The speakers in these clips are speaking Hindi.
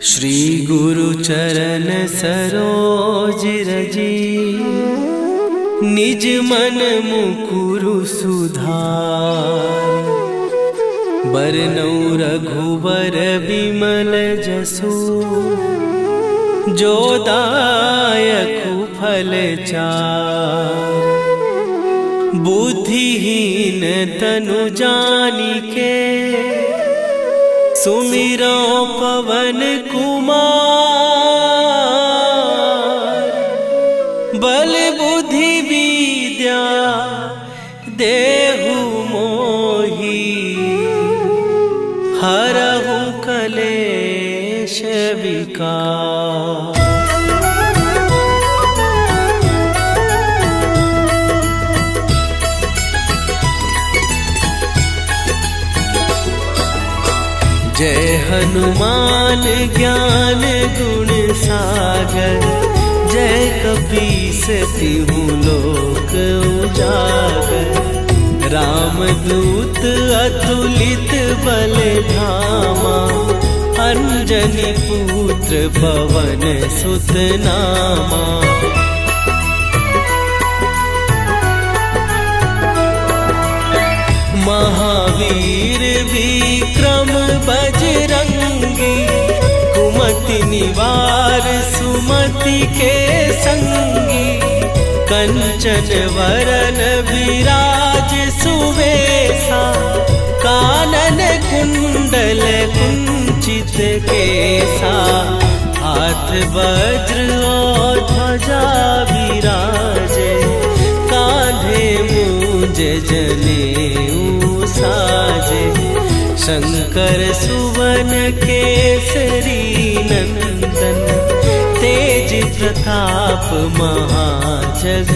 श्री गुरु चरण सरोज रजी, निज मन मुकुरु सुधार। बरनउँ रघुवर बिमल जसु, जो दायकु फल चार। बुद्धिहीन तनु जानिके, सुमिरो पवन कुमार। बल बुद्धि विद्या देहु मोहि, हरहु कलेश विकार। जय हनुमान ज्ञान गुण सागर, जय कपीस तिहु लोक उजागर। रामदूत अतुलित बल धामा, अंजनी पुत्र पवन सुत नामा। महावीर विक्रम बजरंगी, कुमति निवार सुमति के संगी। कंचन वरन विराज सुवेशा, कानन कुंडल कुंचित केसा। हाथ वज्र और ध्वजा विराजे, कांधे मूंज जनेऊ साजे। शंकर सुवन केसरी नंदन, तेज प्रताप महाजगवंदन।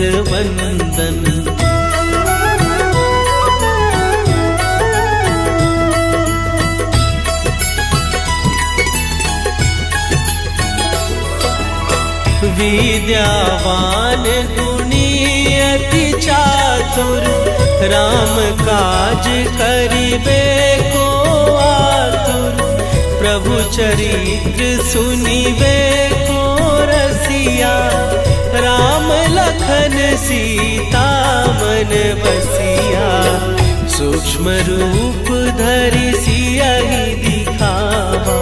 विद्यावान गुणी अति चातुर, राम काज करिबे को आतुर। प्रभु चरित्र सुनिबे को रसिया, राम लखन सीता मन बसिया। सूक्ष्म रूप धरि सियहि दिखावा,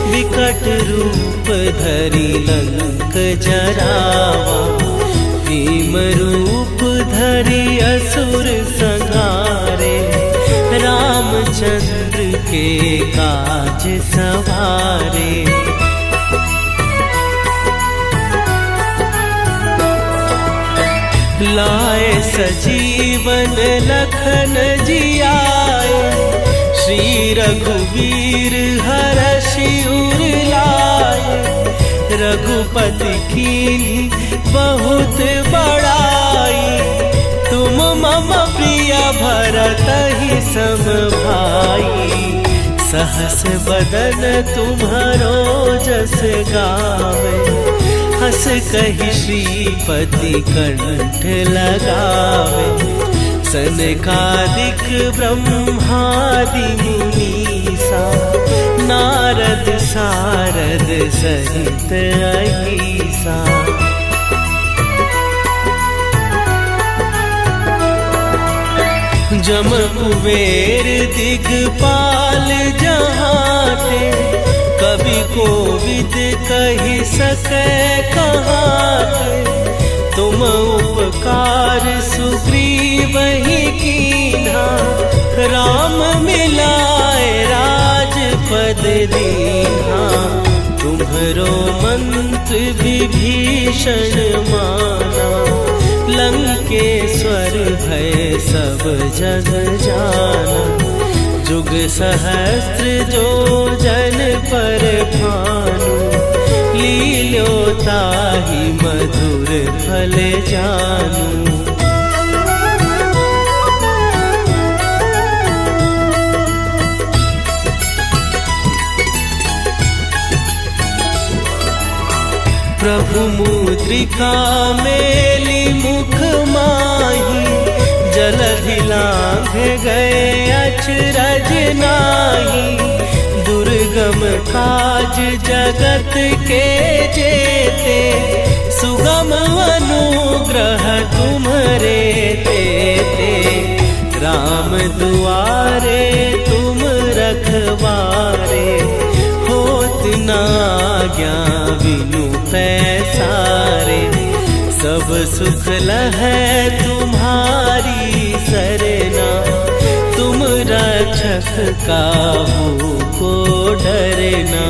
विकट रूप धरि लंक जरावा। भीम रूप धरि असुर संहारे, रामचंद्र के काज सवारे। लाए सजीवन लखन जियाए, श्री रघुवीर हरषि उर लाए। रघुपति कीन्ही बहुत बड़ाई, तुम मम प्रिय भरतहि सम भाई। सहस बदन तुम्हरो जस गावे, हस कहि श्रीपति कंठ लगावे। सनकादिक ब्रह्मादि मुनीसा, नारद सारद सहित अहीसा। जम कुबेर दिगपाल जहाते, कवि कोविद कहि सकै कहाते। तुम उपकार सुग्रीवहि कीन्हा, राम मिलाए राजपद दीन्हा। तुम्हरो मंत्र विभीषण माना, लंकेश्वर भय सब जग जाना। जुग सहस्त्र जो जन पर भानु, लील्योताहि मधुर फल जानू। प्रभु मुद्रिका मेली मुख माही, जलधि लांघ गए अचरज नाही। दुर्गम दुर्गम काज जगत के जेते, सुगम अनुग्रह तुम्हारे देते। राम दुआरे तुम रखवारे, होत न आज्ञा बिनु पैसारे। सब सुख लहै तुम्हारी सरना, तुम रक्षक काहू को डरना।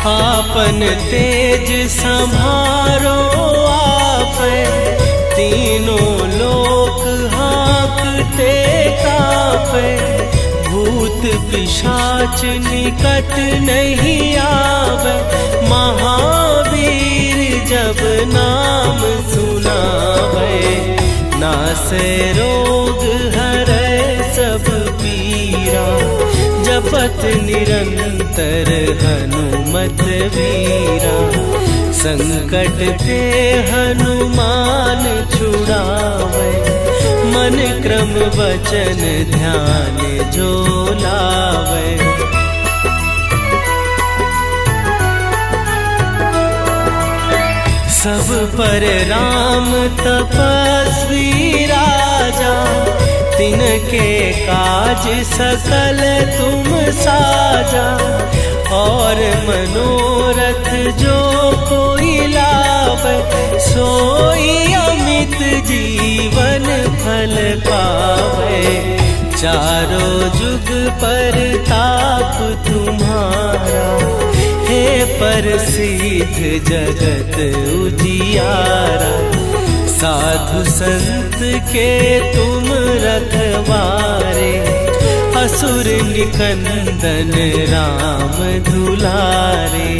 आपन तेज संभारो आपै, तीनों लोक हाँकते कापै। भूत पिशाच निकट नहीं आवे, महावीर जब नाम सुनावे। नासै रोग हरै सब पीरा, जपत निरंतर हनुमत वीरा। संकट ते हनुमान छुड़ावे, मन क्रम वचन ध्यान जो लावे। सब पर राम तपस्वी राजा, तिनके काज सकल तुम साजा। और मनोरथ जो कोई लावे, सोई अमित जीवन फल पावे। चारों जुग पर ताप तुम्हारा, हे प्रसिद्ध जगत उजियारा। साधु संत के तुम रखवारे, असुर निकंदन राम दुलारे।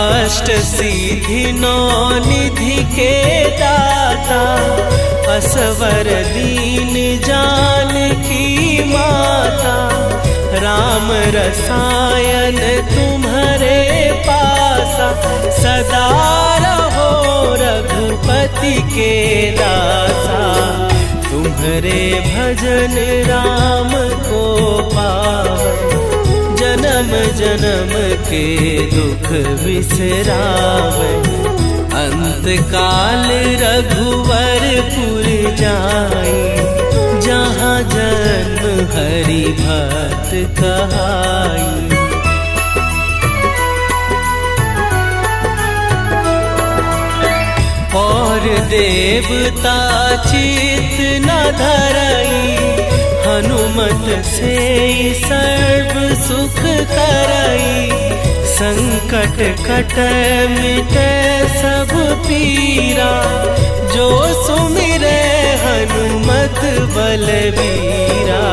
अष्ट सिद्धि नौ निधि के दाता, असवर दीन जानकी माता। राम रसायन तुम्हारे पासा, सदा रहो रघुपति के दासा। तुम्हारे भजन राम को पावे, जन्म जन्म के दुख बिसरावे। अंत काल रघुवरपुर जाई, जहाँ जन्म हरि भक्त कहाई। और देवता चित न धरई, हनुमत से सर्व सुख करई। संकट कटै मिटै सब पीरा, जो सुमिरै हनुमत बलबीरा।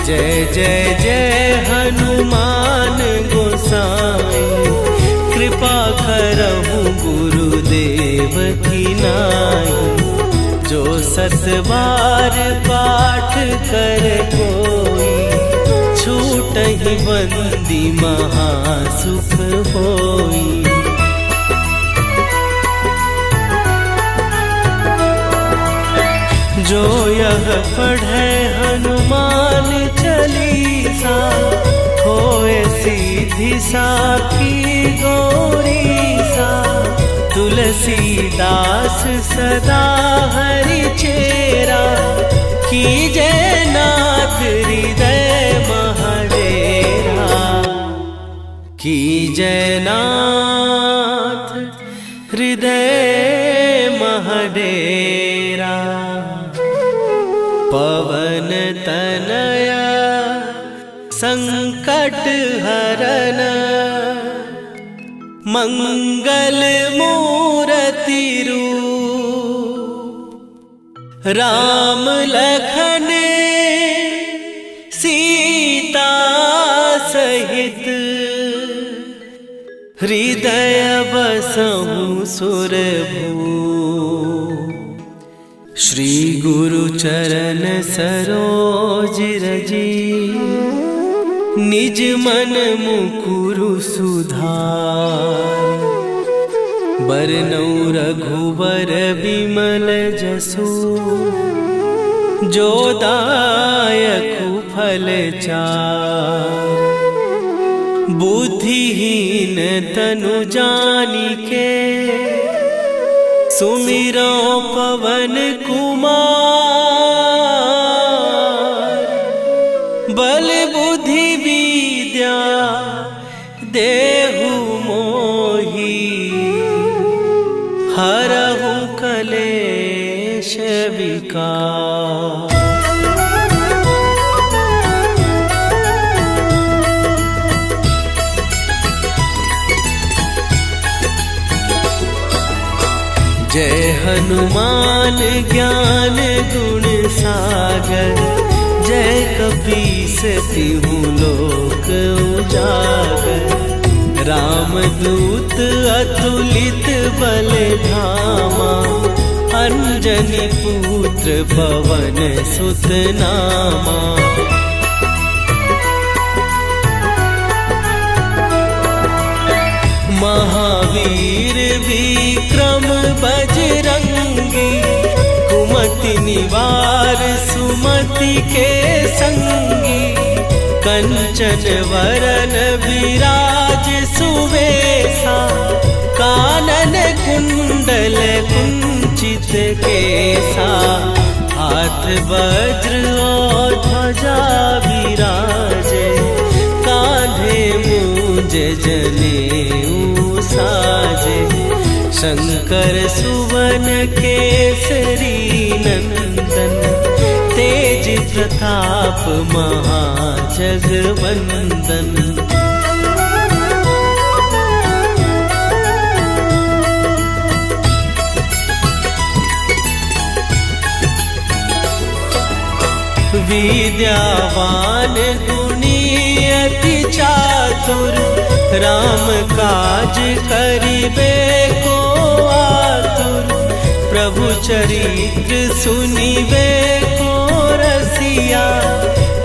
जय जय जय हनुमान गोसाई, कृपा करहु गुरुदेव की नाई। जो सत बार पाठ कर कोई, छूटहि बंदी महासुख होई। जो यह पढ़े हनुमान चालीसा, होए सीधी साखी गौरीसा। तुलसीदास सदा हरि चेरा, कीजय नाथ हृदय महडेरा। कीजय नाथ हृदय महडेरा। पवन तनया संकट हरन, मंगल मूर्ति रूप। राम लखन सीता सहित, हृदय बसहु सुरभूप। श्री गुरु चरण सरोज रजी, निज मन मुकुरु सुधार। बरनौ रघुवर बिमल जसु, जो दायकु फल चार। बुद्धिहीन तनु जानिके, सुमिरो पवन कुमार। बल बुद्धि विद्या देहु मोहि, हरहु कलेश विकार। जय हनुमान ज्ञान गुण सागर। जय कपीस तिहु लोक उजागर। रामदूत अतुलित बल धामा, अंजनी पुत्र पवन सुत नामा। महावीर विक्रम बजरंगी, कुमति निवार सुमति के संगी। कंचन वरन विराज सुवेशा, कानन कुंडल कुंचित केसा। हाथ वज्र और ध्वजा विराजे, कांधे मूंज जनेऊ साजे। शंकर सुवन केसरी नंदन, तेज प्रताप महाजगवंदन। विद्यावान गुणी अति चातुर, राम काज करिबे को आतुर। प्रभु चरित्र सुनिबे को रसिया,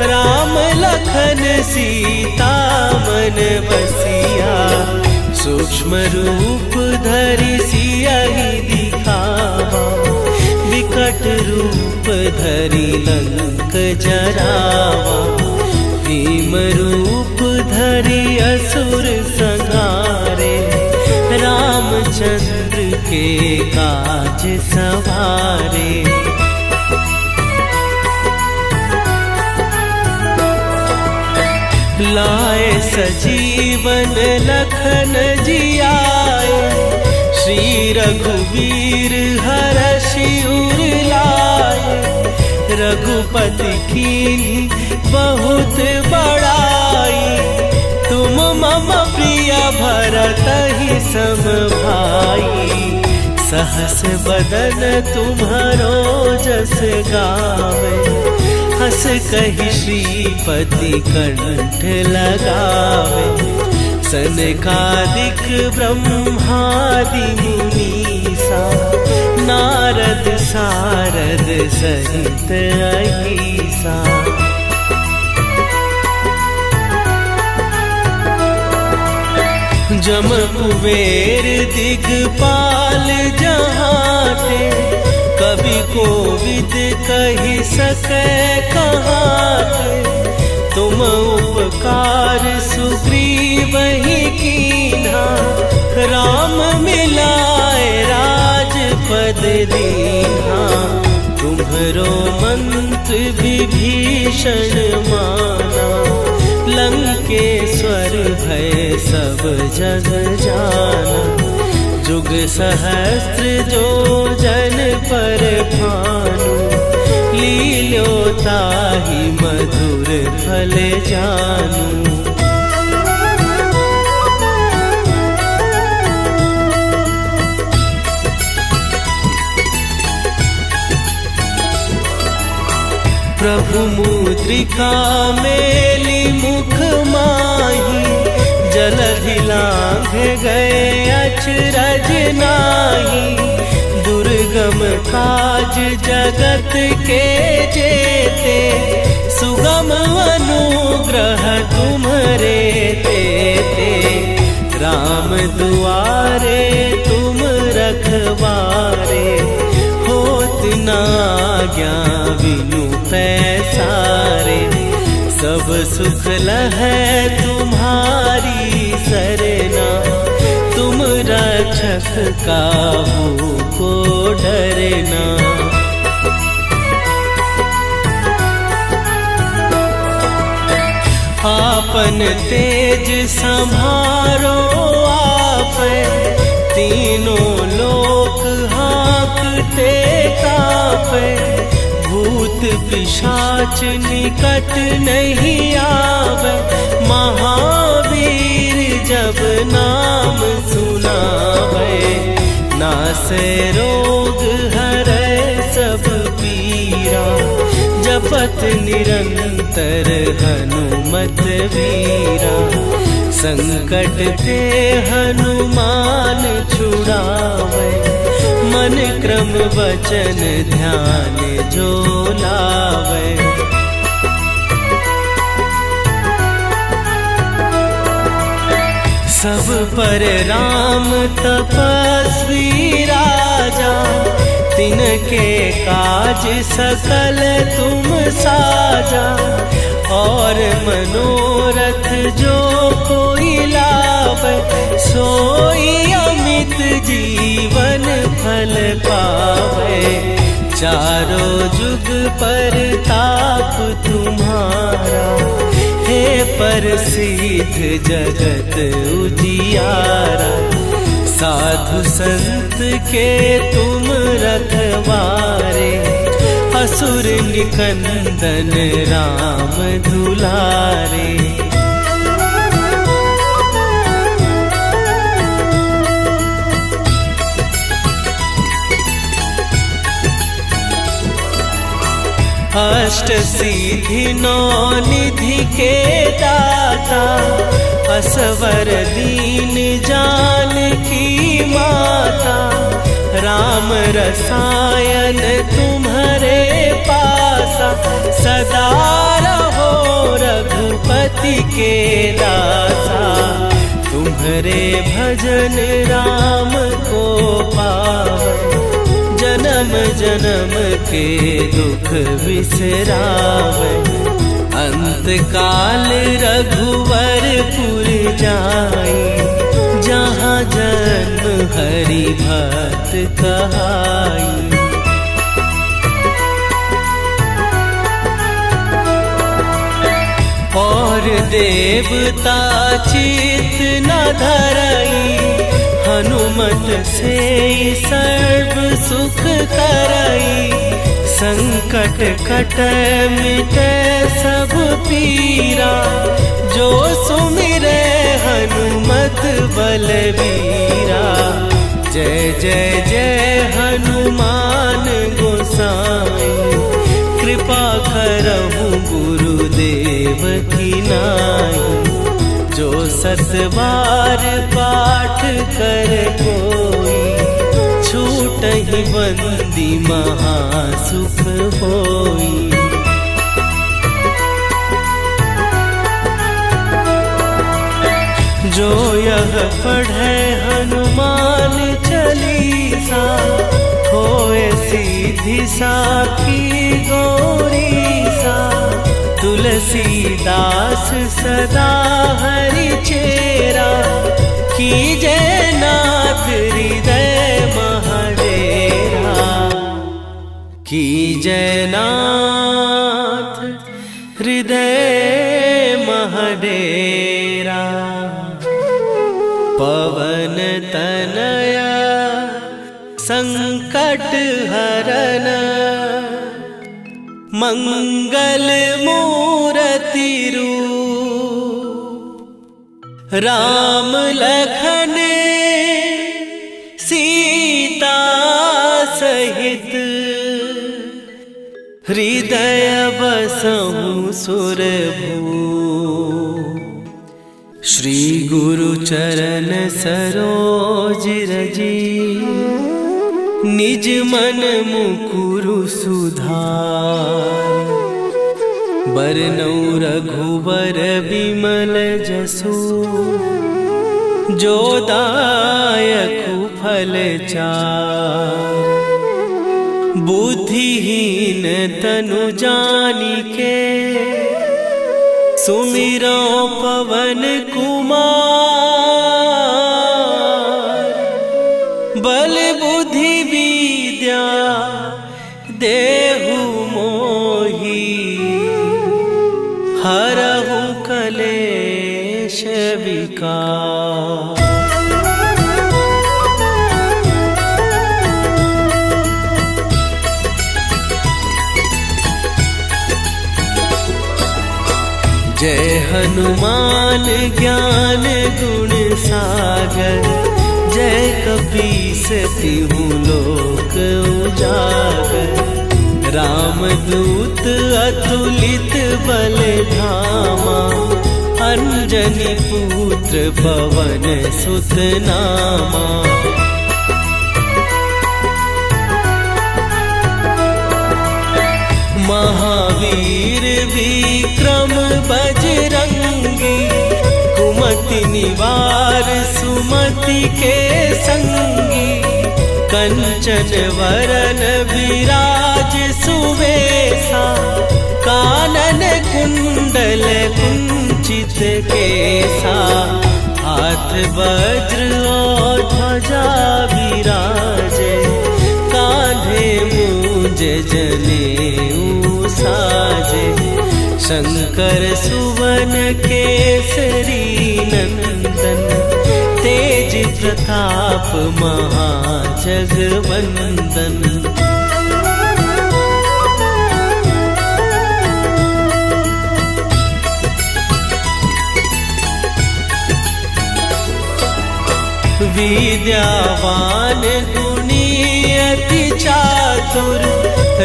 राम लखन सीता मन बसिया। सूक्ष्म रूप धरि सियहि दिखावा, विकट रूप धरि लंक जरावा। भीम रूप धरि असुर संहारे, रामचंद्र के काज सवारे। लाए सजीवन लखन जियाए, श्री रघुवीर हरषि उर लाए। रघुपति कीन्ही बहुत बड़ाई, तुम मम प्रिय भरतहि सम भाई। सहस बदन तुम्हरो जस गावे, हस कहि श्रीपति कंठ लगावे। सनकादिक ब्रह्मादि मुनीसा, नारद सारद सहित अहीसा। जम कुबेर दिगपाल जहाते, कवि कोविद कहि सकै कहाते। तुम उपकार सुग्रीवहि कीन्हा, राम मिलाए राजपद दीन्हा। तुम्हरो मंत्र विभीषण माना, लंकेश्वर भय सब जग जाना। जुग सहस्त्र जो जन पर भानु, लील्यो ताहि मधुर फल जानू। प्रभु मुद्रिका मेली मुख माही, जलधि लांघ गए अचरज नाही। दुर्गम दुर्गम काज जगत के जेते, सुगम अनुग्रह तुम्हारे देते। राम दुआरे तुम रखवारे, होत न आज्ञा बिनु पैसारे। सब सुख लहै तुम्हारी सरना, तुम रक्षक काहू को डरना। आपन तेज संभारो आपै, तीनों लोक हाँकते कापै। भूत पिशाच निकट नहीं आवे, महावीर जब नाम सुनावे। नासे रोग हरै सब पीरा, जपत निरंतर हनुमत वीरा। संकट ते हनुमान छुड़ावे, मन क्रम वचन ध्यान जो लावे। सब पर राम तपस्वी राजा, तिनके काज सकल तुम साजा। और मनोरथ जो कोई लावे, सोई अमित जीवन फल पावे। चारों जुग पर ताप तुम्हारा, हे प्रसिद्ध जगत उजियारा। साधु संत के तुम रखवारे, असुर निकंदन राम दुलारे। अष्ट सिद्धि नौ निधि के दाता, असवर दीन जानकी माता। राम रसायन तुम्हारे पासा, सदा रहो रघुपति के दासा। तुम्हारे भजन राम को पावे, जन्म जन्म के दुख बिसरावे। अंत काल रघुवरपुर जाई, जहाँ जन्म हरि भक्त कहाई। और देवता चित न धरई, हनुमत से सर्व सुख करई। संकट कटै मिटै सब पीरा, जो सुमिरै हनुमत बलवीरा। जय जय जय हनुमान गोसाई, कृपा करहु गुरुदेव की नाई। जो सत बार पाठ कर कोई, छूटहि बंदी महासुख होई। जो यह पढ़े हनुमान चालीसा, होए सीधी साखी गौरीसा। तुलसीदास सदा हरि चेरा, कीजय नाथ हृदय महडेरा। कीजय नाथ हृदय महडेरा। पवन तनया संकट हरन, मंगल मूर्ति रूप। राम लखन सीता सहित, हृदय बसहु सुरभूप। श्री गुरु चरण सरोज रजी, निज मन मुकुरु सुधार। बरनौ रघुवर बिमल जसु, जो दायकु फल चार। बुद्धिहीन तनु जानिके, सुमिरो पवन कुमार। बल बुद्धि विद्या देहु मोहि, हरहु कलेश विकार। जय हनुमान ज्ञान गुण सागर। जय कपीस तिहु लोक उजागर। रामदूत अतुलित बल धामा, अंजनी पुत्र पवन सुत नामा। महावीर विक्रम बजरंगी, कुमति निवार सुमति के संगी। कंचन वरन विराज सुवेशा, कानन कुंडल कुंचित केसा। हाथ वज्र और ध्वजा विराजे, कांधे मूंज जनेऊ साजे। शंकर सुवन केसरी नंदन, तेज प्रताप महाजगवंदन। विद्यावान गुणी अति चातुर,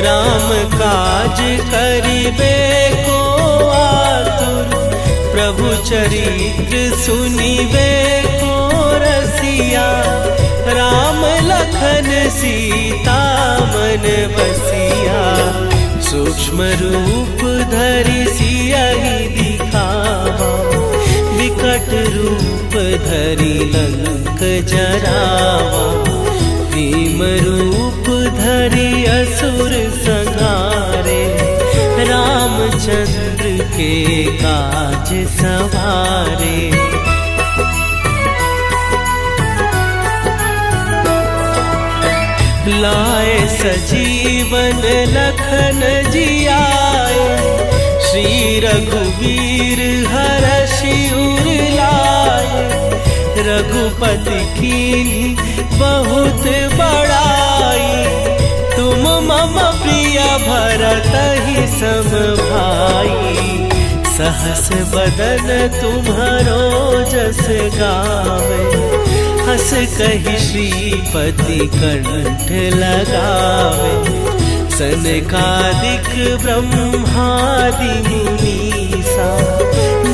राम काज करिबे को आतुर। प्रभु चरित्र सुनिबे को रसिया, राम लखन सीता मन बसिया। सूक्ष्म रूप धरि सियहि दिखावा, विकट रूप धरि लंक जरावा। भीम रूप धरि असुर संहारे, रामचंद्र के काज सवारे। लाए सजीवन लखन जियाए, श्री रघुवीर हरषि उर लाए। रघुपति कीन्ही बहुत बड़ाई, तुम मम प्रिय भरतहि सम भाई। सहस बदन तुम्हरो जस गावे, हस कहि श्रीपति कंठ लगावे। सनकादिक ब्रह्मादि मुनीसा,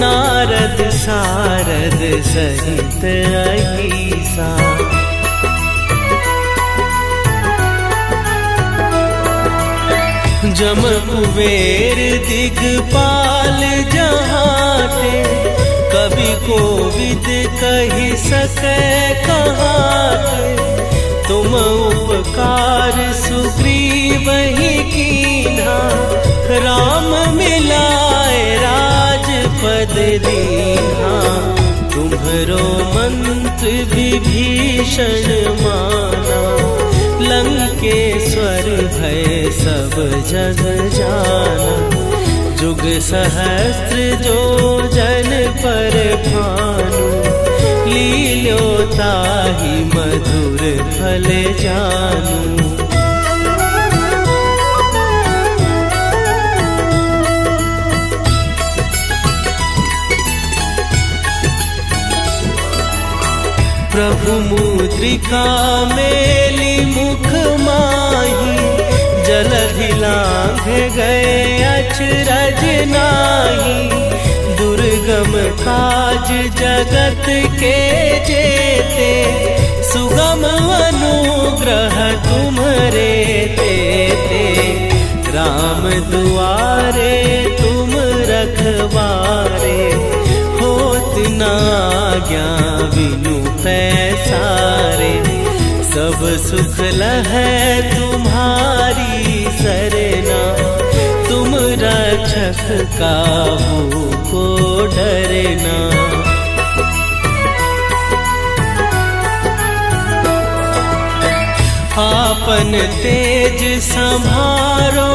नारद सारद सहित अहीसा। जम कुबेर दिगपाल जहाते, कवि कोविद कहि सकै कहाते। तुम उपकार सुग्रीवहि कीन्हा, राम मिलाए राजपद दीन्हा। तुम्हरो मंत्र विभीषण माना, लंकेश्वर भय सब जग जाना। जुग सहस्त्र जो जन पर भानु, लील्यो ताहि मधुर फल जानू। प्रभु मुद्रिका मेली मुख माही, जलधि लांघ गए अचरज नाही। दुर्गम काज जगत के जेते, सुगम अनुग्रह तुम राम दुआरे तुम रखवारे, होत ना आज्ञा बिनु पैसारे। सब सुख लहै तुम्हारी सरना, तुम रक्षक काहू को डरना। आपन तेज संभारो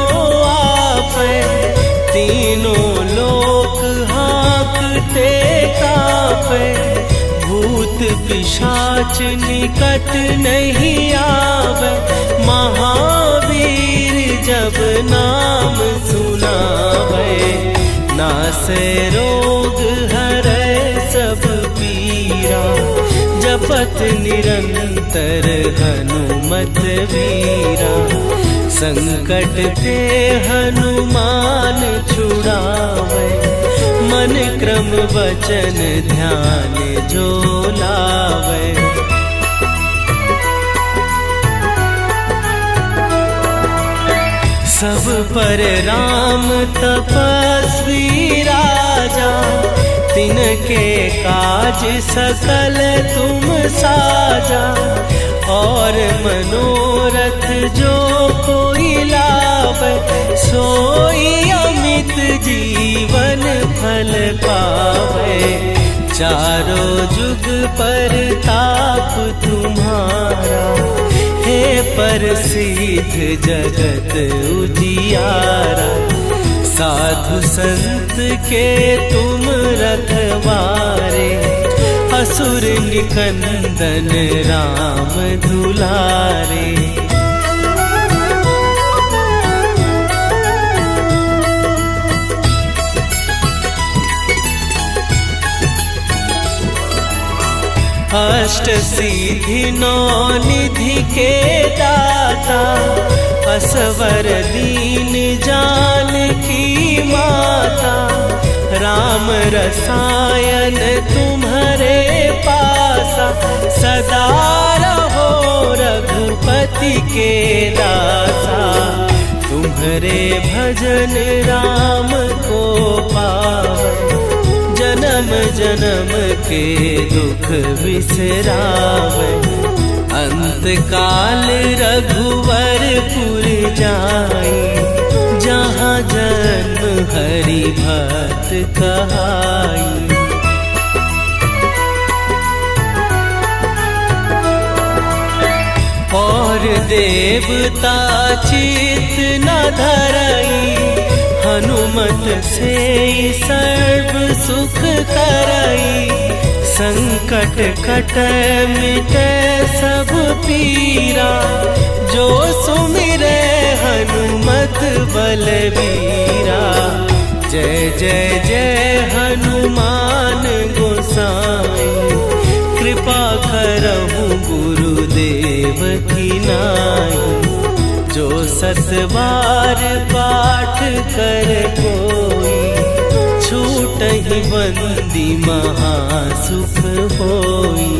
आप, तीनों लोक हाँकते कापे। भूत पिशाच निकट नहीं आवे, महावीर जब नाम सुनावे। नासे रोग हरै सब पीरा, जपत निरंतर हनुमत वीरा। संकट ते हनुमान छुड़ावे, मन क्रम वचन ध्यान जो लावे। सब पर राम तपस्वी राजा, तिनके काज सकल तुम साजा। और मनोरथ जो कोई लावे, सोई अमित जीवन फल पावे। चारों जुग पर ताप तुम्हारा, हे प्रसिद्ध जगत उजियारा। साधु संत के तुम रखवारे, असुर निकंदन राम दुलारे। अष्ट सिद्धि नौ निधि के दाता, असवर दीन जानकी माता। राम रसायन तुम्हारे पासा, सदा रहो रघुपति के दासा। तुम्हारे भजन राम को पावे, जन्म जन्म के दुख बिसरावे। अंत काल रघुवरपुर जाई, जहाँ जन्म हरि भक्त कहाई। और देवता चित न धरई, हनुमत से सर्व सुख करई। संकट कटै मिटै सब पीरा, जो सुमिरै हनुमत बलबीरा। जय जय जय हनुमान गोसाई, कृपा करहु गुरुदेव की नाई। जो सत बार पाठ कर कोई, छूटहि बंदी महासुख होई।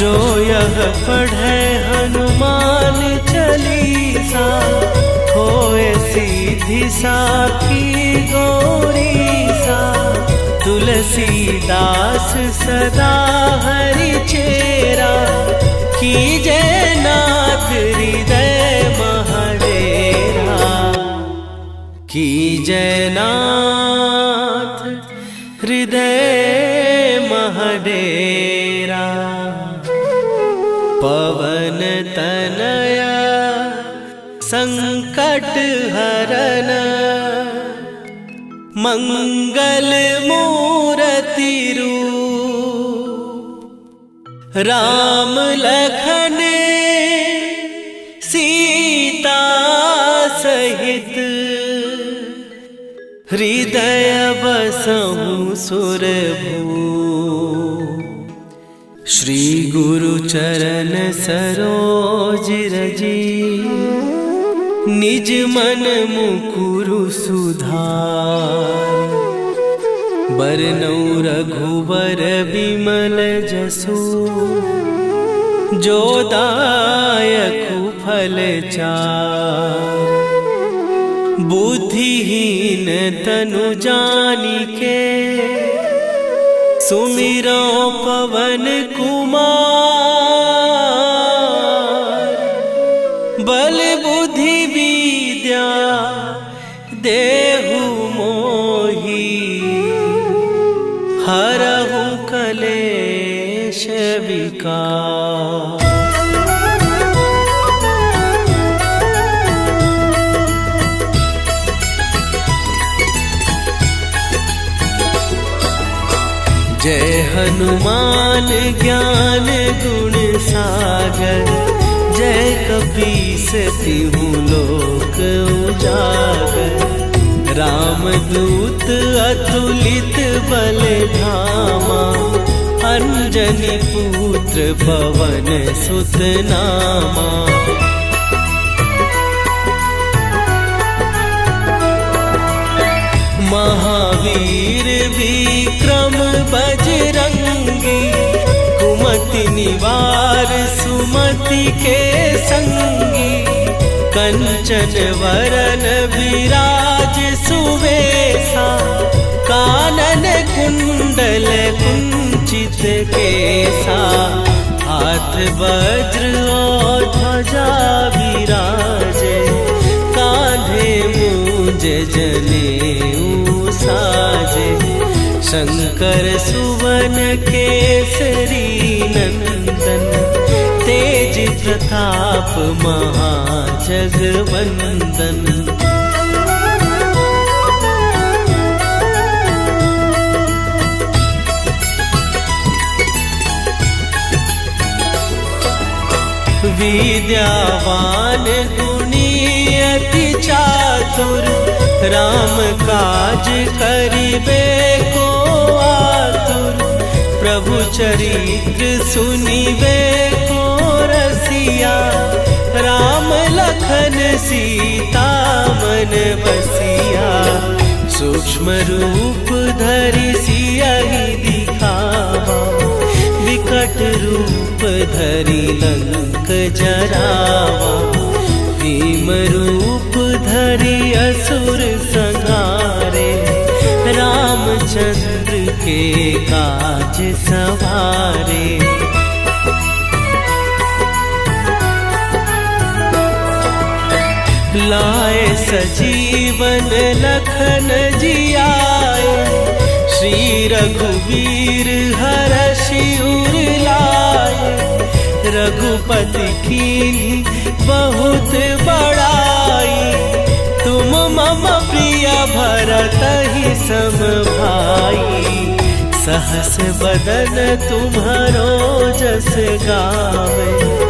जो यह पढ़े हनुमान चालीसा, होए सीधी साखी गौरीसा। तुलसीदास सदा हरि चेरा, कीजय नाथ हृदय महडेरा। कीजय नाथ हृदय महडेरा। पवन तनया संकट हरन, मंगल मूर्ति रूप। राम लखन सीता सहित, हृदय बसहु सुरभूप। श्री गुरु चरण सरोज रजी, निज मन मुकुरु सुधार। बरनउँ रघुबर बिमल जसु, जो दायक फल चार। बुद्धिहीन तनु जानिके सुमिरो पवन कुमार। बल बुद्धि विद्या देहु मोहि हरहु कलेश विकार। जय हनुमान ज्ञान गुण सागर। जय कपीस तिहु लोक उजागर। रामदूत अतुलित बल धामा। अंजनी पुत्र पवन सुत नामा। महावीर विक्रम बजरंगी। कुमति निवार सुमति के संगी। कंचन वरन विराज सुवेशा। कानन कुंडल कुंचित केसा। हाथ वज्र और ध्वजा विराजे। कांधे मूंज जनेऊ साजे। शंकर सुवन केसरी नंदन। तेज प्रताप महाजगवंदन। विद्यावान गुणी अति चातुर। राम काज करिबे को आतुर। प्रभु चरित्र सुनिबे को रसिया। राम लखन सीता मन बसिया। सूक्ष्म रूप धरि सियहि दिखावा। विकट रूप धरि लंक जरावा। भीम रूप धरि असुर संहारे। रामचंद्र के काज सवारे। लाए सजीवन लखन जियाए। श्री रघुवीर हरषि उर लाए। रघुपति कीन्ही बहुत बड़ाई। तुम मम प्रिय भरतहि सम भाई। सहस बदन तुम्हरो जस गावे।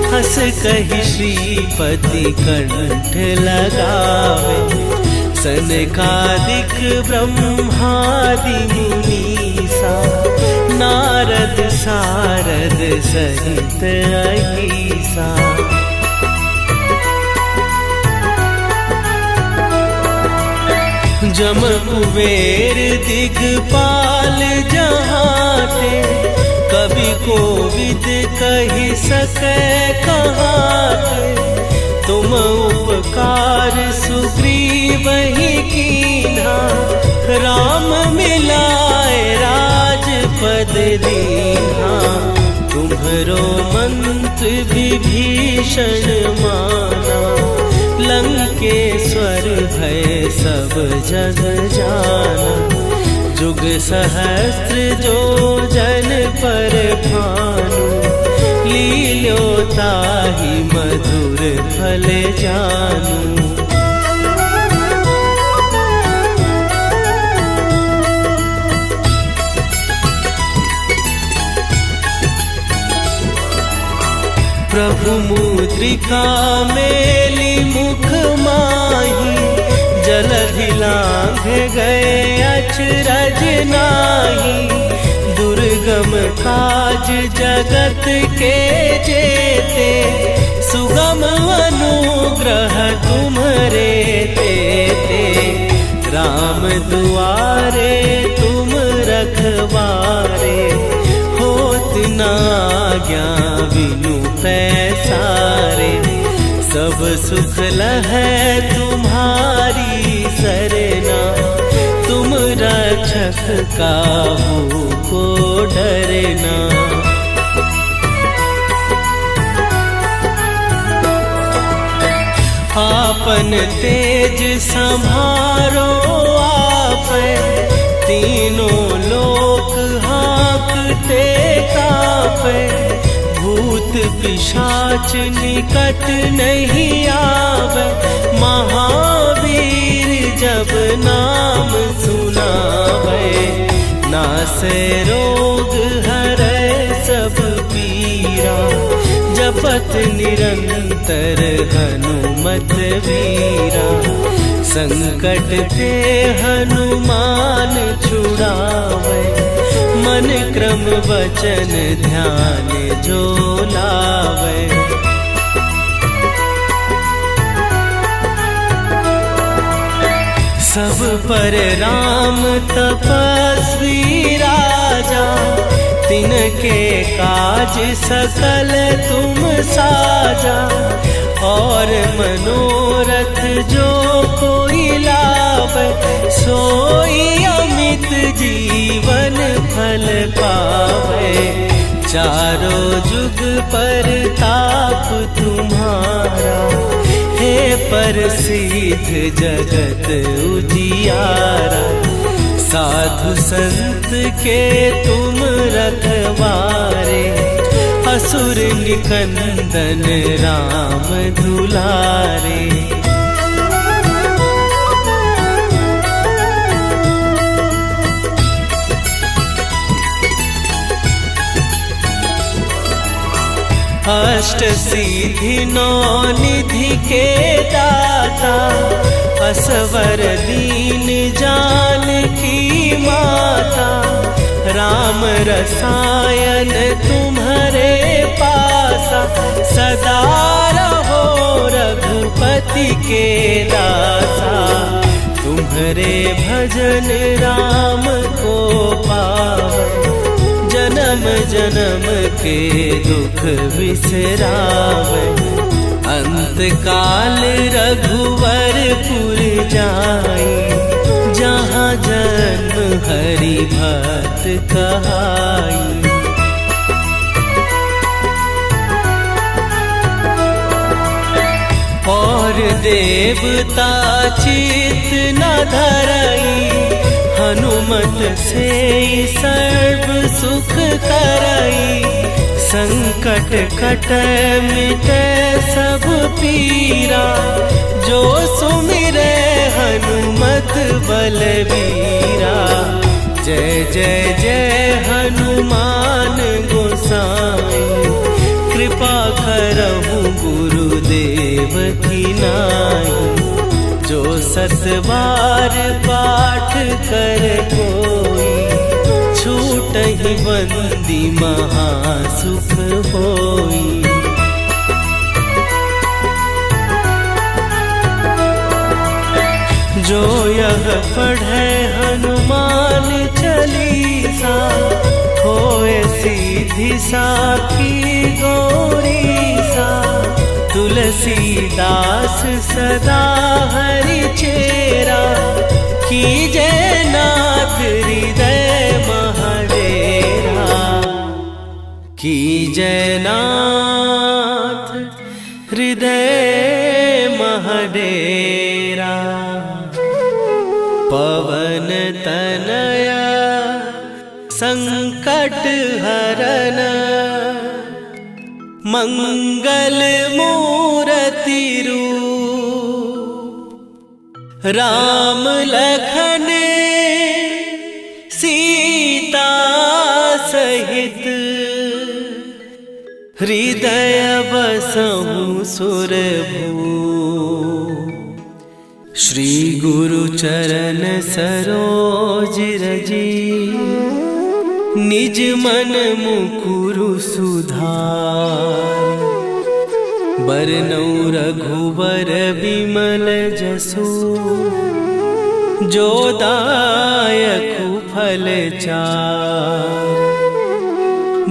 हस कहि श्रीपति कंठ लगावे। सनकादिक ब्रह्मादि मुनीसा। नारद सारद सहित अहिसा। जम कुबेर दिगपाल जहाते। कवि कोविद कहि सकै कहाते। तुम उपकार सुग्रीवहि कीन्हा। राम मिलाए राजपद दीन्हा। तुम्हरो मंत्र विभीषण माना। लंकेश्वर भय सब जग जाना। जुग सहस्त्र जो जन पर भानु। लील्योताहि मधुर फल जानू। प्रभु मुद्रिका मेली मुख माही। जलधि लांघ गए अचरज नाही। दुर्गम काज जगत के जेते। सुगम अनुग्रह तुम्हरे तेते। राम दुआरे तुम रखवारे। होत न आज्ञा बिनु सब सुख लहै तुम्हारी सरना, तुम रक्षक काहू को डरना। आपन तेज संभारो आप, तीनों लोक हाँकते कांपे। भूत पिशाच निकट नहीं आवे, महावीर जब नाम सुनावे। नासे रोग हरै सब पीरा, जपत निरंतर हनुमत वीरा। संकट ते हनुमान छुड़ावे, मन क्रम वचन ध्यान जो लावे। सब पर राम तपस्वी राजा, तिनके काज सकल तुम साजा। और मनोरथ जो कोई लावे, सोई अमित जीवन फल पावे। चारों जुग पर ताप तुम्हारा, हे प्रसिद्ध जगत उजियारा। साधु संत के तुम रखवारे, असुर निकंदन राम दुलारे। अष्ट सिद्धि नौ निधि के दाता, असवर दीन जानकी माता। राम रसायन तुम्हारे पासा, सदा रहो रघुपति के दासा। तुम्हारे भजन राम को पावे, जन्म जन्म के दुख बिसरावे। अंत काल रघुवरपुर जाई, जहाँ जन्म हरि भक्त कहाई। और देवता चित न धरई, हनुमत से सर्व सुख करई। संकट कटै मिटै सब पीरा, जो सुमिरै हनुमत बलबीरा। जय जय जय हनुमान गोसाई, कृपा करहु गुरुदेव की नाई। जो सत बार पाठ कर कोई, छूटहि बंदी महासुख होई। जो यह पढ़े हनुमान चालीसा, होए सीधी साखी गौरीसा। तुलसीदास सदा हरि चेरा, कीजय नाथ हृदय महडेरा। कीजय नाथ हृदय महडेरा। पवन तनया संकट हरन, मंगल मूर्ति रूप। राम लखन सीता सहित, हृदय बसहु सुरभूप। श्री गुरु चरण सरोज रजी, निज मन मुकुरु सुधार। बरनउँ रघुबर बिमल जसु, जो दायकु फल चार।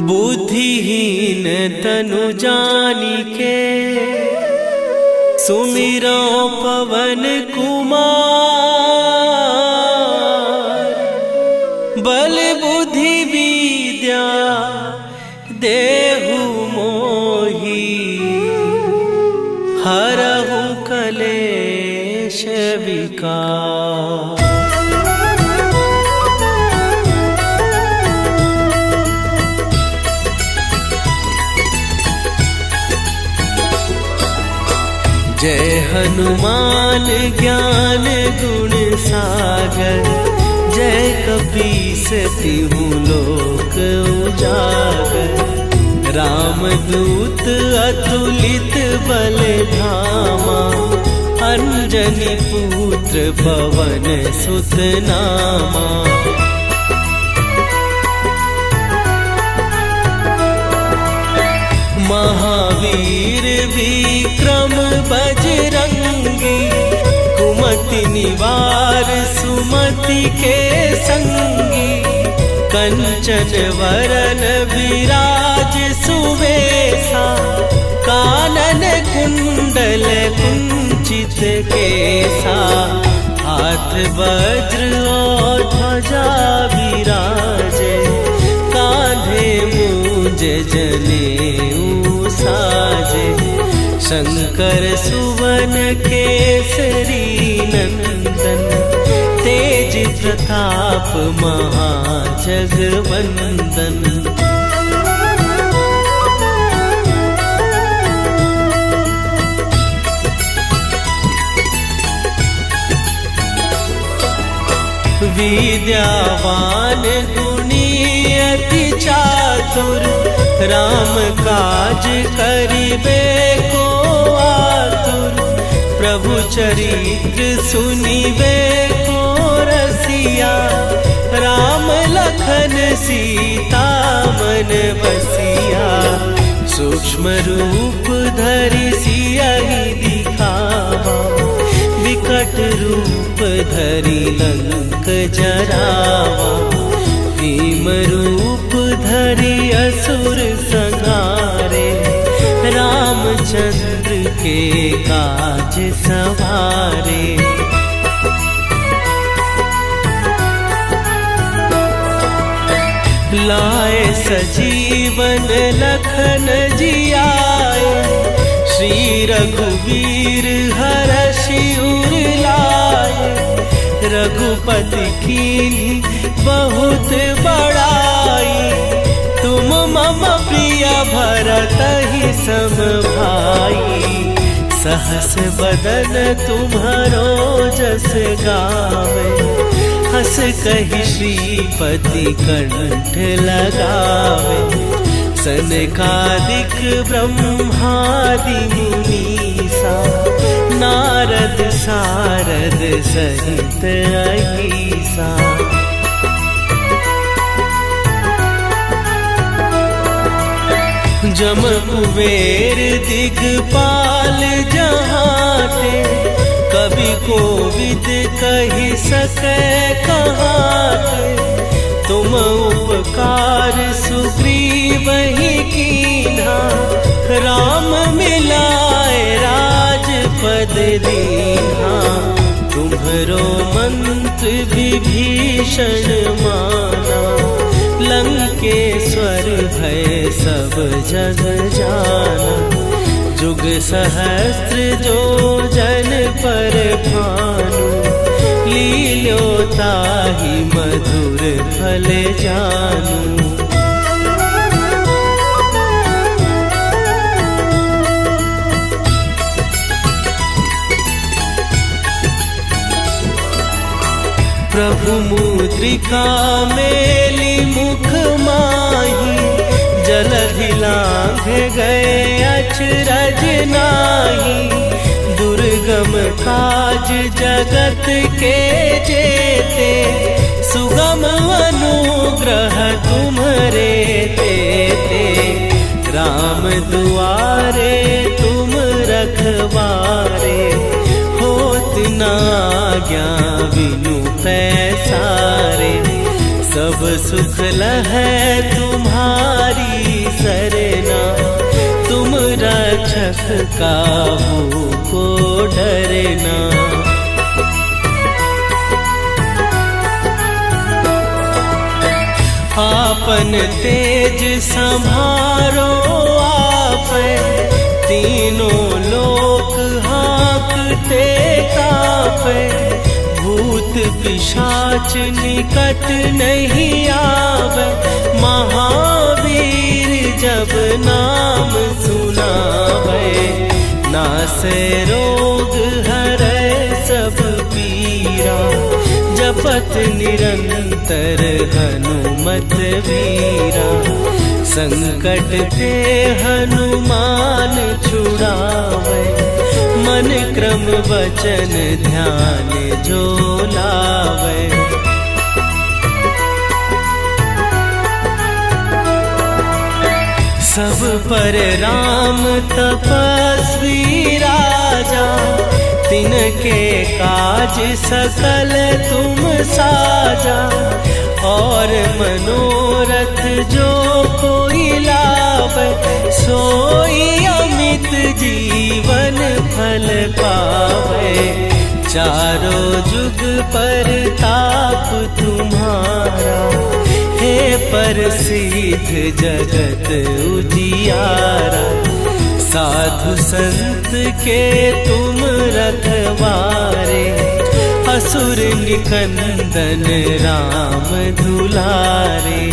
बुद्धिहीन तनु जानिके, सुमिरो पवन कुमार, बल बुद्धि विद्या देहु मोहि, हरहु कलेश विकार। जय हनुमान ज्ञान गुण सागर, जय कपीस तिहु लोक उजागर। रामदूत अतुलित बल धामा, अंजनी पुत्र पवन सुत नामा। महावीर विक्रम बजरंगी, कुमति निवार सुमति के संगी। कंचन वरन विराज सुवेशा, कानन कुंडल कुंचित केसा। हाथ वज्र और ध्वजा विराजे, कांधे मूंज जनेऊ साजे। शंकर सुवन केसरी नंदन, तेज प्रताप महाजगवंदन। विद्यावान गुणी अति चातुर, राम काज करिबे को आतुर। प्रभु चरित्र सुनिबे को रसिया, राम लखन सीता मन बसिया। सूक्ष्म रूप धरि सियहि दिखावा, विकट रूप धरि लंक जरावा। भीम रूप धरि असुर संहारे, रामचंद्र के काज सवारे। लाए सजीवन लखन जियाए, श्री रघुवीर हरषि उर लाए। रघुपति कीन्ही बहुत बड़ाई, तुम मम प्रिय भरतहि सम भाई। सहस बदन तुम्हरो जस गावे, हस कहि श्रीपति कंठ लगावे। सनकादिक ब्रह्मादि मुनीसा, नारद सारद सहित अहीसा। जम कुबेर दिगपाल जहाते, कवि कोविद कहि सकै कहाते। तुम उपकार सुग्रीवहि कीन्हा, राम मिलाए राजपद दीन्हा। तुम्हरो मंत्र विभीषण माना, लंकेश्वर भय सब जग जाना। जुग सहस्त्र जो जन पर भानु, लील्यो ताहि मधुर फल जानू। प्रभु मुद्रिका मेली मुख माही, जलधि लांघ गए अचरज नाही। दुर्गम काज जगत के जेते, सुगम अनुग्रह तुम्हरे तेते। राम दुआरे तुम रखवारे, होत न आज्ञा बिनु पैसारे। सब सुख लहै तुम्हारी सरना, तुम रक्षक काहू को डरना। आपन तेज संभारो आप, तीनों लोक हाँकते कांपे। भूत पिशाच निकट नहीं आवे, महावीर जब नाम सुनावे। नासे रोग हरै सब पीरा, जपत निरंतर हनुमत वीरा। संकट ते हनुमान छुड़ावे, मन क्रम वचन ध्यान जो लावे। सब पर राम तपस्वी राजा, तिनके काज सकल तुम साजा। और मनोरथ जो कोई लावे, सोई अमित जीवन फल पावे। चारों जुग पर ताप तुम्हारा, हे प्रसिद्ध जगत उजियारा। साधु संत के तुम रखवारे, असुर निकंदन राम दुलारे।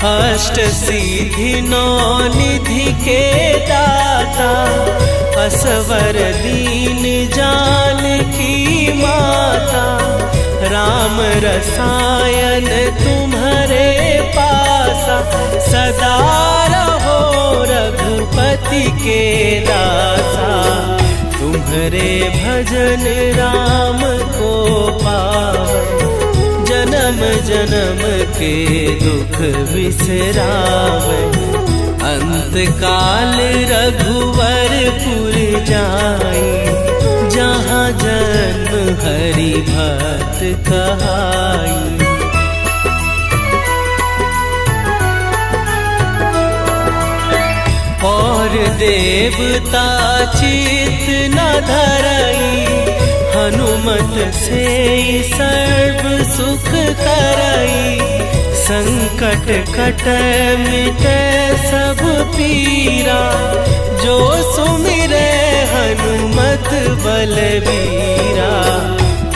अष्ट सिद्धि नौ निधि के दाता, असवर दीन जानकी माता। राम रसायन तुम्हारे पासा, सदा रहो रघुपति के दासा। तुम्हारे भजन राम को पावे, जन्म जन्म के दुख बिसरावे। अंत काल रघुवरपुर जाई, जहाँ जन्म हरि भक्त कहाई। और देवता चित न धरई, हनुमत से सर्व सुख करई। संकट कट मिटे सब पीरा, जो सुमिरे हनुमत बलबीरा।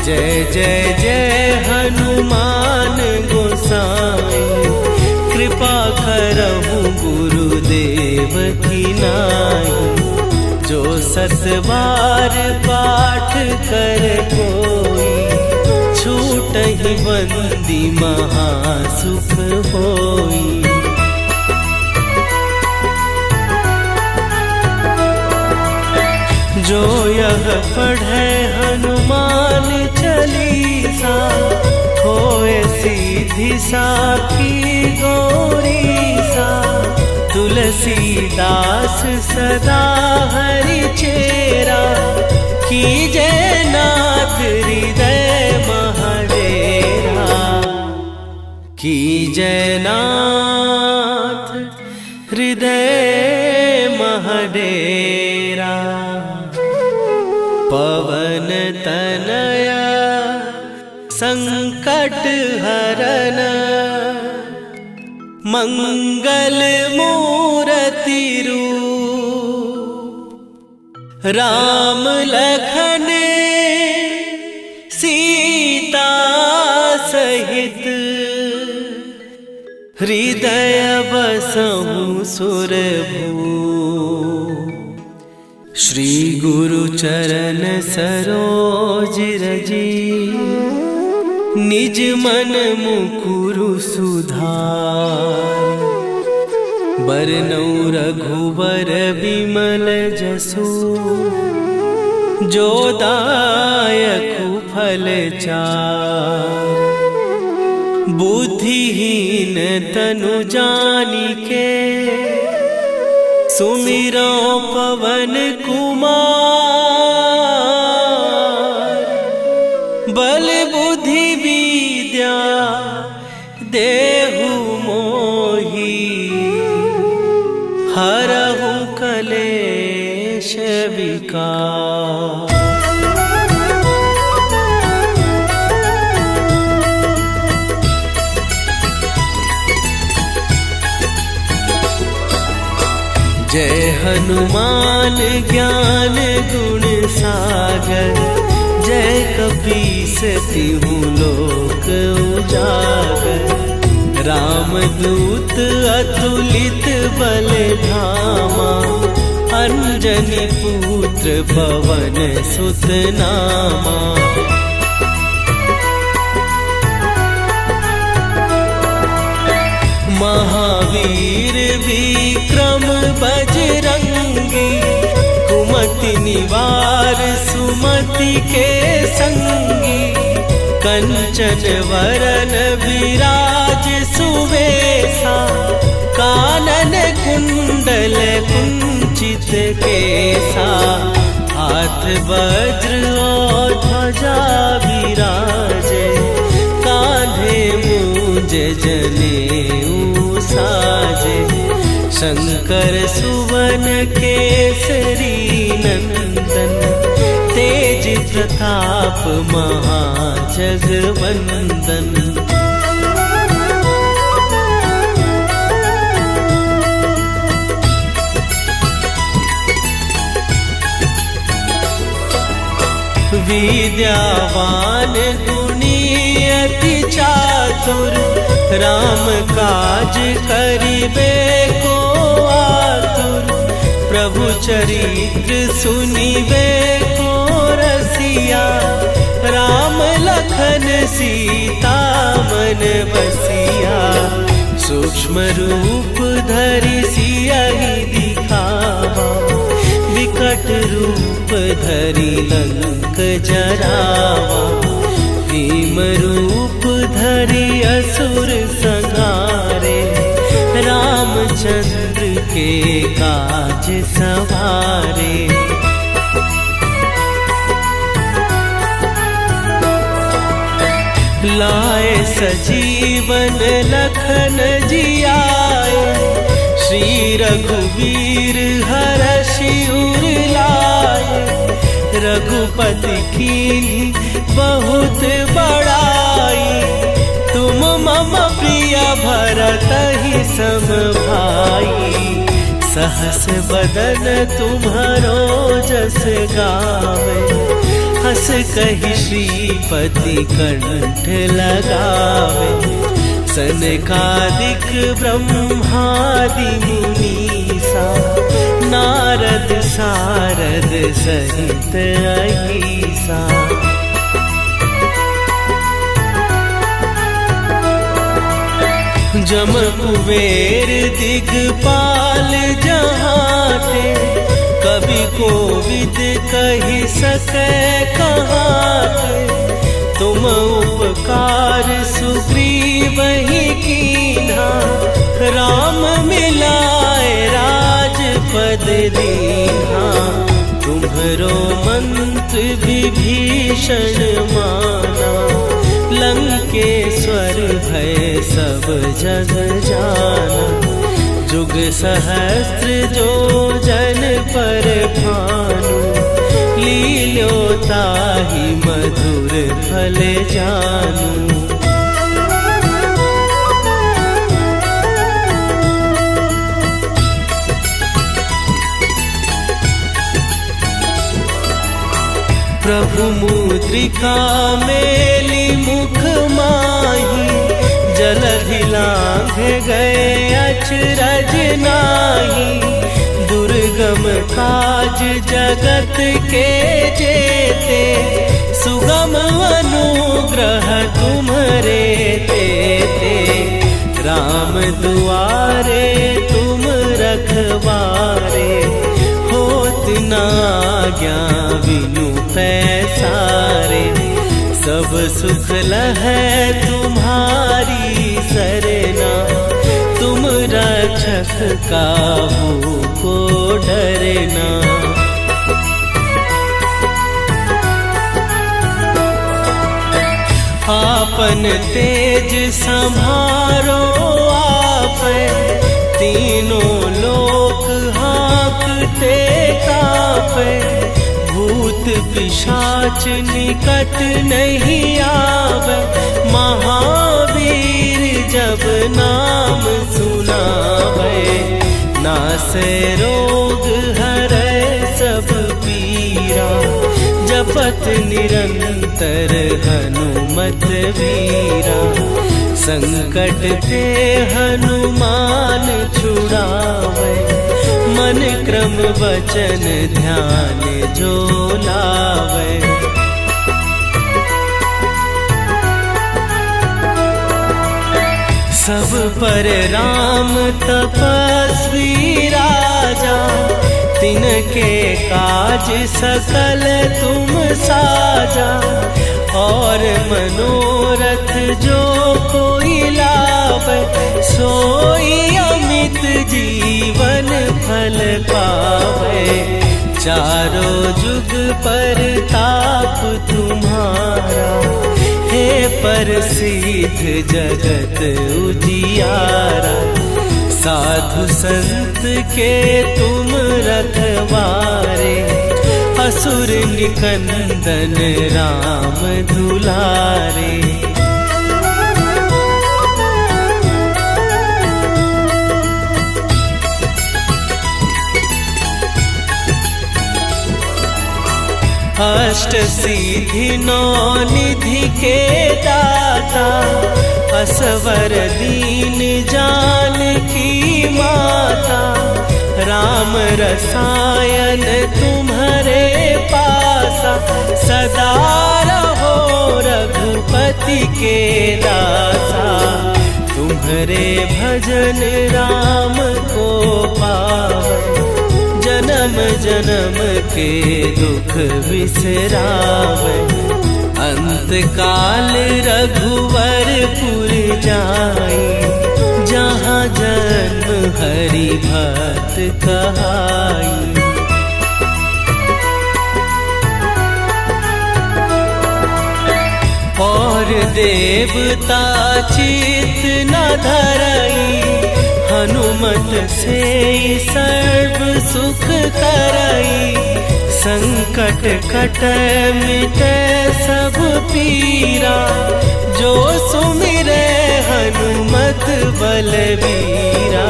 जय जय जय हनुमान गोसाई, कृपा करहु गुरुदेव की नाई। जो सत बार पाठ कर कोई, छूटहि बंदी महासुख होई। जो यह पढ़े हनुमान चालीसा, होए सीधी साखी गौरीसा। तुलसीदास सदा हरि चेरा, कीजय नाथ हृदय महडेरा। कीजय नाथ हृदय महडेरा। पवन तनया संकट हरन, मंगल मूर्ति रूप। राम लखन सीता सहित, हृदय बसहु सुरभूप। श्री गुरु चरण सरोज रजी, निज मन मुकुरु सुधार। बरनउँ रघुवर बिमल जसु, जो दायकु फल चार। बुद्धिहीन तनु जानिके, सुमिरो पवन कुमार। हरहु कलेश विकार। जय हनुमान ज्ञान गुण सागर, जय कपीस तिहु लोक उजागर। रामदूत अतुलित बल धामा, अंजनी पुत्र पवन सुत नामा। महावीर विक्रम बजरंगी, कुमति निवार सुमति के संगी। कंचन वरन विराज सुवेशा, कानन कुंडल कुंचित केसा। हाथ वज्र और ध्वजा विराजे, कांधे मूंज जनेऊ साजे। शंकर सुवन केसरी नंदन, तेज प्रताप महाजगवंदन। विद्यावान गुणी अति चातुर, राम काज करिबे को आतुर। प्रभु चरित्र सुनिबे को रसिया, राम लखन सीता मन बसिया। सूक्ष्म रूप धरि सियहि दिखावा, विकट रूप धरि लंक जरावा। भीम रूप धरि असुर संहारे, रामचंद्र के काज सवारे। लाए सजीवन लखन जियाए, श्री रघुवीर हरषि उर लाए। रघुपति कीन्ही बहुत बड़ाई, तुम मम प्रिय भरतहि सम भाई। सहस बदन तुम्हरो जस गावे, हस कहि श्रीपति कंठ लगावे। सनकादिक ब्रह्मादि मुनीसा, नारद सारद सहित अहीसा। जम कुबेर दिगपाल जहाते, कवि कोविद कहि सकै कहाते। तुम उपकार सुग्रीवहि कीन्हा, राम मिलाए राजपद दीन्हा। तुम्हरो मंत्र विभीषण माना, लंकेश्वर भय सब जग जाना। जुग सहस्त्र जो जन पर भानु, लील्यो ताहि मधुर फल जानू। प्रभु मुद्रिका मेली मुख माही, जलधि लांघ गए अचरज नाही। दुर्गम काज जगत के जेते, सुगम अनुग्रह तुम्हरे तेते। राम दुआरे तुम रखवारे, होत न आज्ञा बिनु पैसारे। सब सुख लहै तुम्हारी सरना, तुम रक्षक काहू को डरना। आपन तेज सम्हारो कापे, तीनों लोक हाँकते कापे। भूत पिशाच निकट नहीं आवे, महावीर जब नाम सुनावे। नासे रोग हरै सब पीरा, जपत निरंतर हनुमत वीरा। संकट ते हनुमान छुड़ावे, मन क्रम वचन ध्यान जो लावे। सब पर राम तपस्वी राजा, तिनके काज सकल तुम साजा। और मनोरथ जो कोई लावे, सोई अमित जीवन फल पावे। चारों जुग पर ताप तुम्हारा, हे प्रसिद्ध जगत उजियारा। साधु संत के तुम रखवारे, असुर निकंदन राम दुलारे। अष्ट सिद्धि नौ निधि के दाता, असवर दीन जानकी माता। राम रसायन तुम्हारे पासा, सदा रहो रघुपति के दासा। तुम्हारे भजन राम को पावे, जन्म जन्म के दुख बिसरावे। अंत काल रघुवरपुर जाई, जहाँ जन्म हरि भक्त कहाई। और देवता चित न धरई, हनुमत से सर्व सुख करई। संकट कटै मिटै सब पीरा, जो सुमिरै हनुमत बलबीरा।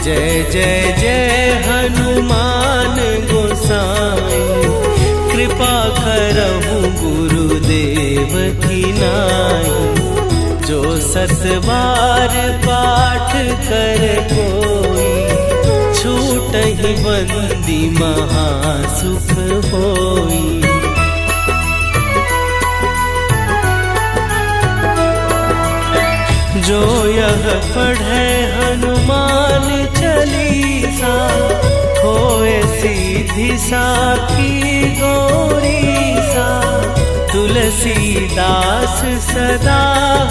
जय जय जय हनुमान गोसाई, कृपा करहु गुरुदेव की नाई। जो सत बार पाठ कर कोई, छूटहि बंदी महासुख होई। जो यह पढ़े हनुमान चालीसा, होए सीधी साखी गौरीसा। तुलसीदास सदा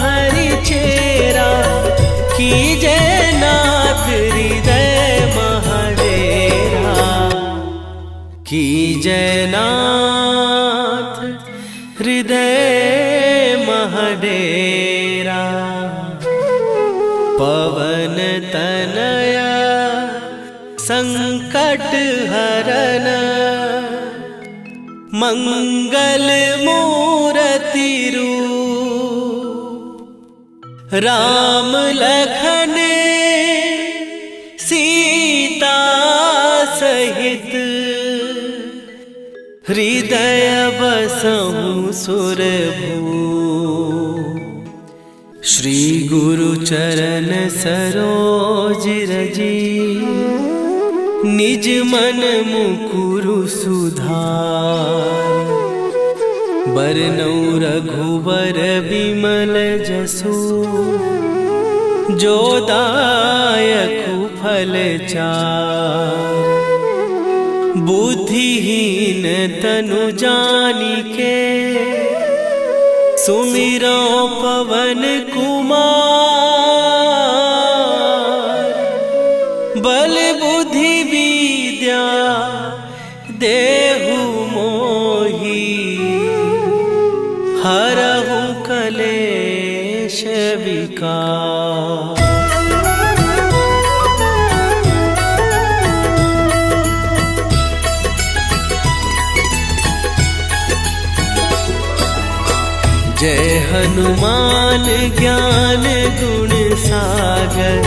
हरि चेरा, कीजय नाथ हृदय महडेरा। कीजय नाथ हृदय महडेरा। पवन तनया संकट हरन, मंगल मूर्ति रूप। राम लखन सीता सहित, हृदय बसहु सुरभूप। श्री गुरु चरण सरोज रजी, निज मन मुकुरु सुधार। बरनउँ रघुबर बिमल जसु, जो दायकु फल चार। बुद्धिहीन तनु जानिके, सुमिरो पवन कुमार। बल बुद्धि विद्या देहु मोहि, हरहु कलेश विकार। हनुमान ज्ञान गुण सागर,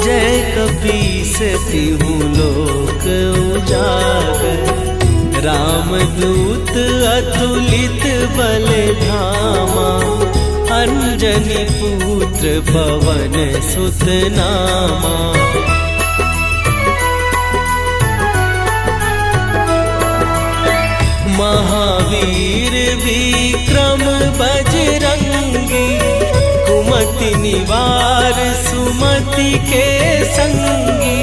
जय कपीस तिहु लोक उजागर। रामदूत अतुलित बल धामा, अंजनी पुत्र पवन सुत नामा। महावीर विक्रम बजरंगी, कुमति निवार सुमति के संगी।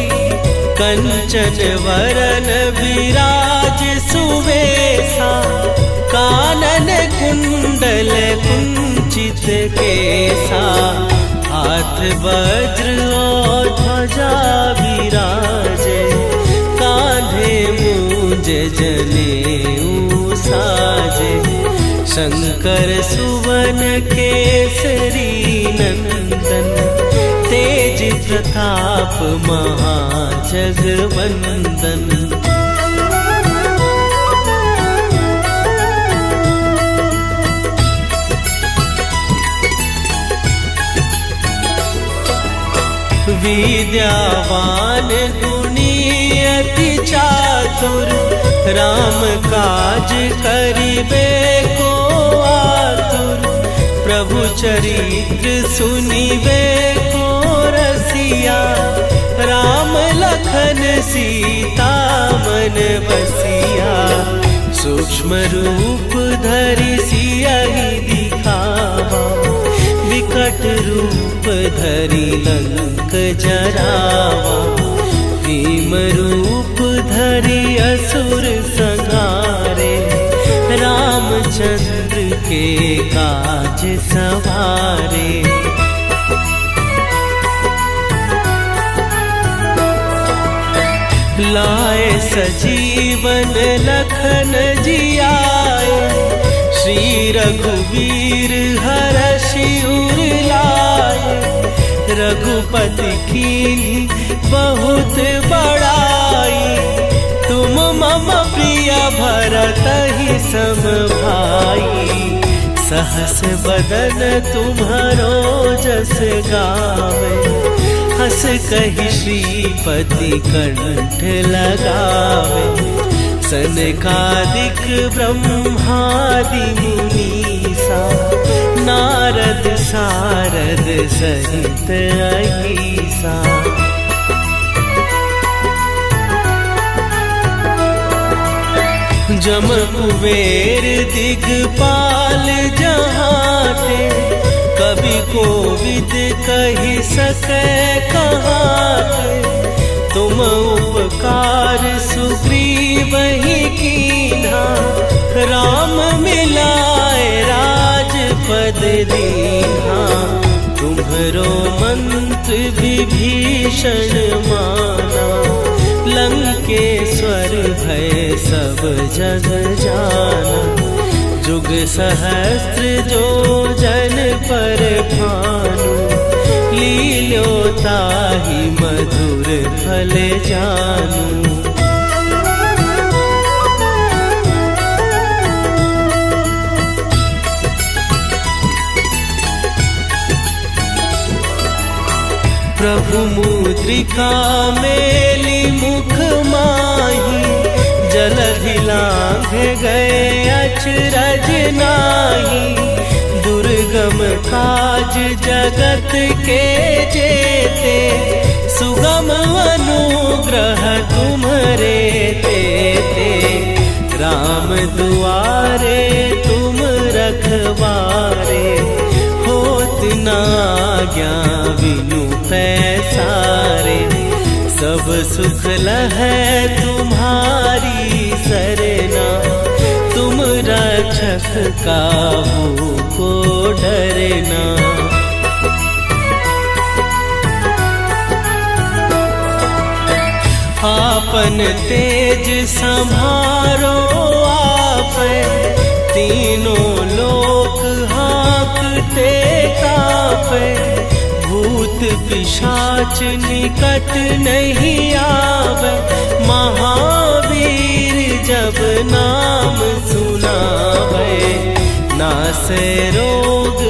कंचन वरन विराज सुवेशा, कानन कुंडल कुंचित केसा। हाथ वज्र और ध्वजा विराजे, कांधे मूंज जनेऊ साजे। शंकर सुवन केसरी नंदन, तेज प्रताप महाजगवंदन। विद्यावान गुणी अति चातुर, राम काज करिबे को आतुर। प्रभु चरित्र सुनिबे को रसिया, राम लखन सीता मन बसिया। सूक्ष्म रूप धरि सियहि दिखावा, विकट रूप धरि लंक जरावा। भीम रूप धरि असुर संहारे, रामचंद्र के काज सवारे। लाए सजीवन लखन जियाए, श्री रघुवीर हरषि उर लाए। रघुपति कीन्ही बहुत बड़ाई, तुम मम प्रिय भरतहि सम भाई। सहस बदन तुम्हरो जस गावे, हस कहि श्रीपति कंठ लगावे। सनकादिक ब्रह्मादि मुनीसा, नारद सारद सहित अहीसा। जम कुबेर दिगपाल जहाते, कवि कोविद कहि सकै कहाते। तुम उपकार सुग्रीवहि कीन्हा, राम मिलाए राजपद दीन्हा। तुम्हरो मंत्र विभीषण माना, लंकेश्वर भय सब जग जाना। जुग सहस्त्र जो जन पर भानु, लील्यो ताहि मधुर फल जानू। प्रभु मुद्रिका मेली मुख माही, जलधि लांघ गए अचरज नाही। दुर्गम काज जगत के जेते, सुगम अनुग्रह तुम्हरे तेते। राम दुआरे तुम रखवारे, होत न आज्ञा बिनु पैसारे। सब सुख लहै तुम्हारी सरना, तुम रक्षक काहू को डरना। आपन तेज संभारो आपै, तीनों लोक हाँकते कापै। भूत पिशाच निकट नहीं आवे, महावीर जब नाम सुनावे। नासे रोग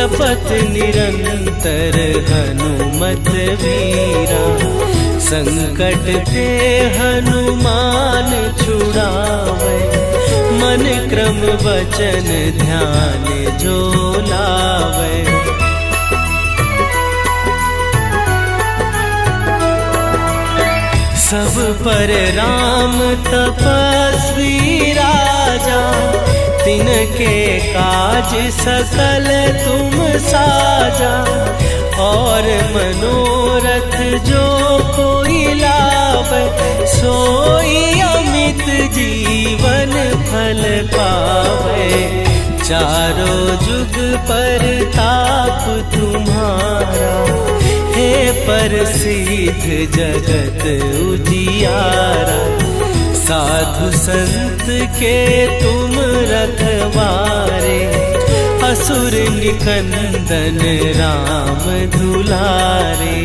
जपत निरंतर हनुमत वीरा। संकट ते हनुमान छुड़ावे, मन क्रम वचन ध्यान जो लावे। सब पर राम तपस्वी राजा, तिनके काज सकल तुम साजा। और मनोरथ जो कोई लावे, सोई अमित जीवन फल पावे। चारों जुग पर ताप तुम्हारा, हे प्रसिद्ध जगत उजियारा। साधु संत के तुम रखवारे, असुर निकंदन राम दुलारे।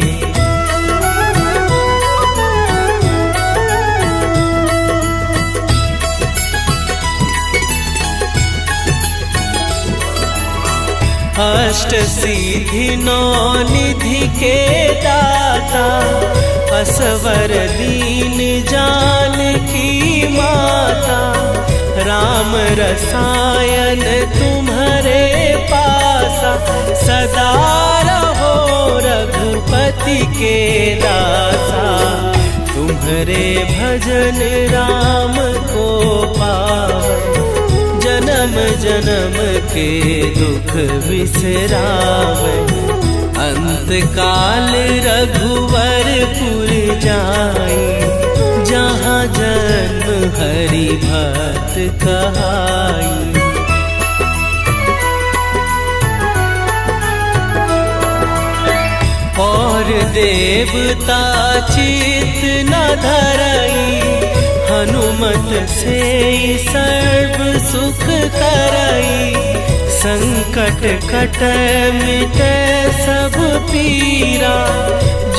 अष्ट सिद्धि नौ निधि के दाता, असवर दीन जानकी माता। राम रसायन तुम्हारे पासा, सदा रहो रघुपति के दासा। तुम्हारे भजन राम को पावे, जन्म जन्म के दुख बिसरावे। अंत काल रघुवरपुर जाई, जहाँ जन्म हरि भक्त कहाई। और देवता चित न धरई, हनुमत से सर्व सुख करई। संकट कटै मिटै सब पीरा,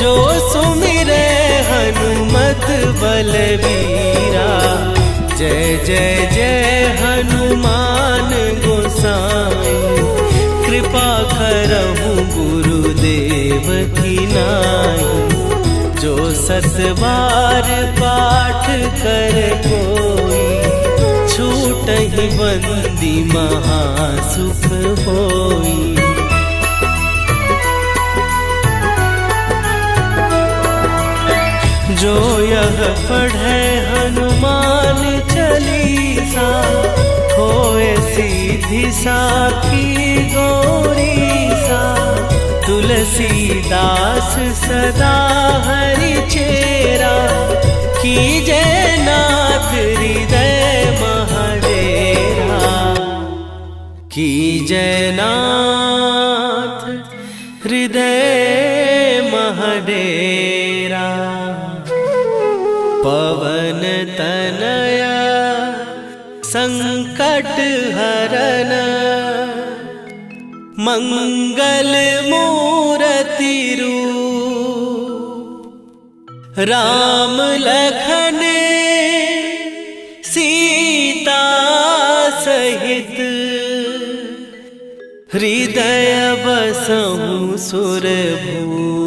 जो सुमिरै हनुमत बलवीरा। जय जय जय हनुमान गोसाई, कृपा करहु गुरुदेव की नाई। जो सत बार पाठ कर कोई, छूटहि बंदी महासुख होई। जो यह पढ़े हनुमान चालीसा, होए सीधी साखी गौरीसा। तुलसीदास सदा हरि चेरा, कीजय नाथ हृदय महडेरा। कीजय नाथ हृदय महडेरा। पवन तनया संकट हरन, मंगल मूर्ति रूप। राम लखन सीता सहित, हृदय बसहु सुरभूप।